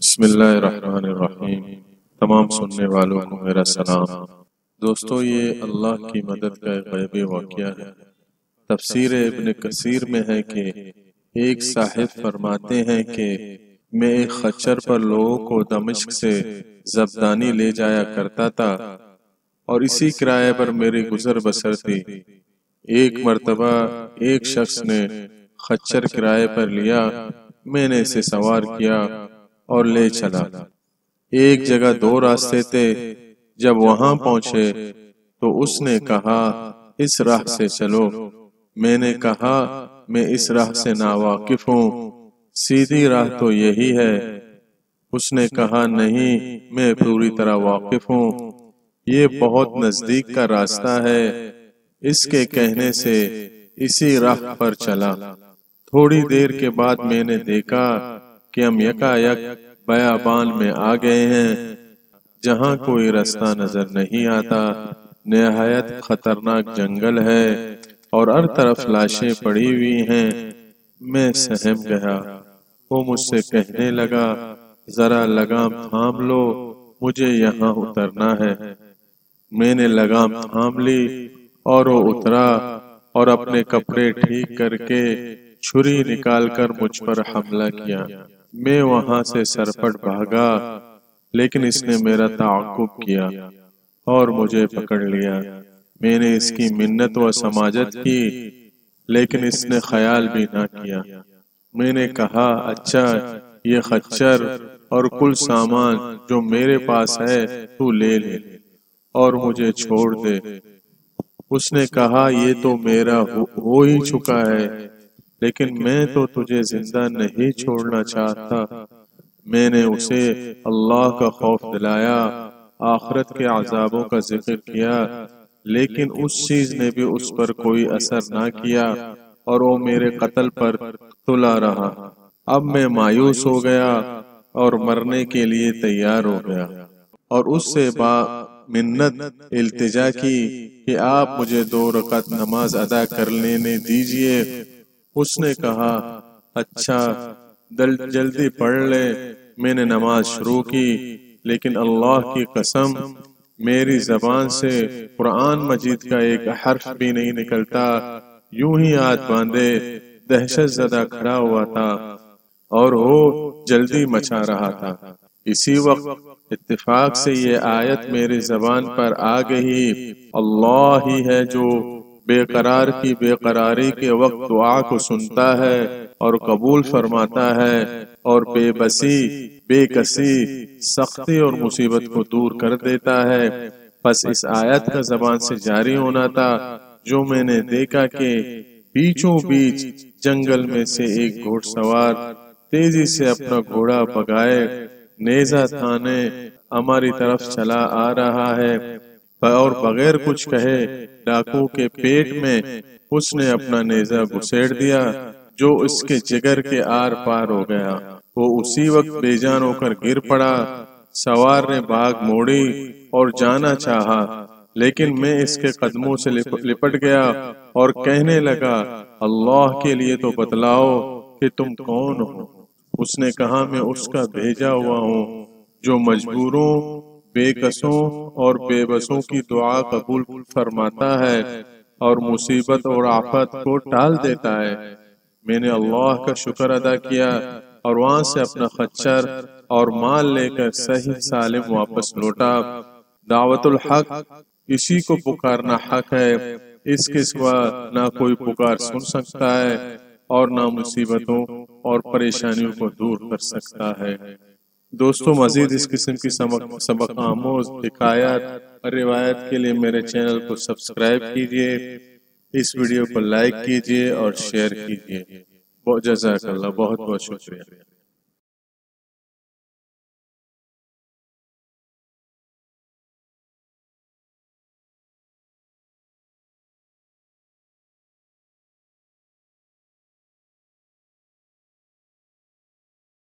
بسم اللہ الرحمن الرحیم۔ تمام سننے والوں کو میرا سلام۔ دوستو، یہ اللہ کی مدد کا ایک غیبی واقعہ ہے۔ تفسیر ابن کثیر میں ہے کہ ایک صاحب فرماتے ہیں کہ میں ایک خچر پر لوگوں کو دمشق سے زبدانی لے جایا کرتا تھا اور اسی کرائے پر میری گزر بسر تھی۔ ایک مرتبہ ایک شخص نے خچر کرائے پر لیا، میں نے اسے سوار کیا اور لے چلا۔ ایک جگہ دو راستے تھے۔ جب وہاں پہنچے تو اس نے کہا اس راہ سے چلو۔ میں نے کہا میں اس راہ سے ناواقف ہوں، سیدھی راہ تو یہی ہے۔ اس نے کہا نہیں، میں پوری طرح واقف ہوں، یہ بہت نزدیک کا راستہ ہے۔ اس کے کہنے سے اسی راہ پر چلا۔ تھوڑی دیر کے بعد میں نے دیکھا کہ ہم یکا یک بیابان میں آ گئے ہیں، جہاں کوئی رستہ نظر نہیں آتا۔ نہایت خطرناک جنگل ہے اور ہر طرف لاشیں پڑی ہوئی ہیں۔ میں سہم گیا۔ وہ مجھ سے کہنے لگا ذرا لگام تھام لو، مجھے یہاں اترنا ہے۔ میں نے لگام تھام لی اور وہ اترا اور اپنے کپڑے ٹھیک کر کے چھری نکال کر مجھ پر حملہ کیا۔ میں وہاں سے سرپٹ بھاگا، لیکن اس نے میرا تعاقب کیا اور مجھے پکڑ لیا۔ میں نے اس کی منت و سماجت کی، لیکن اس نے خیال بھی نہ کیا۔ میں نے کہا اچھا، یہ خچر اور کل سامان جو میرے پاس ہے تو لے لے اور مجھے چھوڑ دے۔ اس نے کہا یہ تو میرا ہو ہی چکا ہے، لیکن میں تو تجھے زندہ نہیں چھوڑنا چاہتا۔ میں نے اسے اللہ کا خوف دلایا، آخرت کے عذابوں کا ذکر کیا، لیکن اس چیز نے بھی اس پر کوئی اثر نہ کیا اور وہ میرے قتل پر تلا رہا۔ اب میں مایوس ہو گیا اور مرنے کے لیے تیار ہو گیا اور اس سے منت التجا کی کہ آپ مجھے 2 رکعت نماز ادا کر لینے دیجئے۔ اس نے کہا اچھا، جلدی پڑھ لے۔ میں نے نماز شروع کی، لیکن اللہ کی قسم میری زبان سے قرآن مجید کا ایک حرف بھی نہیں نکلتا۔ یوں ہی ہاتھ باندھے دہشت زدہ کھڑا ہوا تھا اور وہ جلدی مچا رہا تھا۔ اسی وقت اتفاق سے یہ آیت میری زبان پر آ گئی، اللہ ہی ہے جو بے قرار کی بے قراری کے وقت دعا کو سنتا ہے اور قبول فرماتا ہے اور بے بسی، بے کسی، سختی اور مصیبت کو دور کر دیتا ہے۔ پس اس آیت کا زبان سے جاری ہونا تھا، جو میں نے دیکھا کہ بیچوں بیچ جنگل میں سے ایک گھوڑ سوار تیزی سے اپنا گھوڑا بگائے نیزہ تھانے ہماری طرف چلا آ رہا ہے، اور بغیر کچھ کہے ڈاکو کے پیٹ میں اس نے اپنا نیزہ گھسیڑ دیا، جو اس کے جگر کے آر پار ہو گیا۔ وہ اسی وقت بے جان ہو کر گر پڑا۔ سوار نے بھاگ موڑی اور جانا چاہا، لیکن میں اس کے قدموں سے لپٹ گیا اور کہنے لگا اللہ کے لیے تو بتلاؤ کہ تم کون ہو۔ اس نے کہا میں اس کا بھیجا ہوا ہوں جو مجبوروں، بے کسوں اور بے بسوں کی دعا قبول فرماتا ہے اور مصیبت اور آفت کو ٹال دیتا ہے۔ میں نے اللہ کا شکر ادا کیا اور وہاں سے اپنا خچر اور مال لے کر صحیح سالم واپس لوٹا۔ دعوت الحق، اسی کو پکارنا حق ہے، اس کے سوا نہ کوئی پکار سن سکتا ہے اور نہ مصیبتوں اور پریشانیوں کو دور کر سکتا ہے۔ دوستو، مزید اس قسم کی سبق آموز حکایات اور روایت کے لیے میرے چینل کو سبسکرائب کیجئے، اس ویڈیو کو لائک کیجئے اور شیئر کیجئے۔ جزاک اللہ، بہت بہت شکریہ۔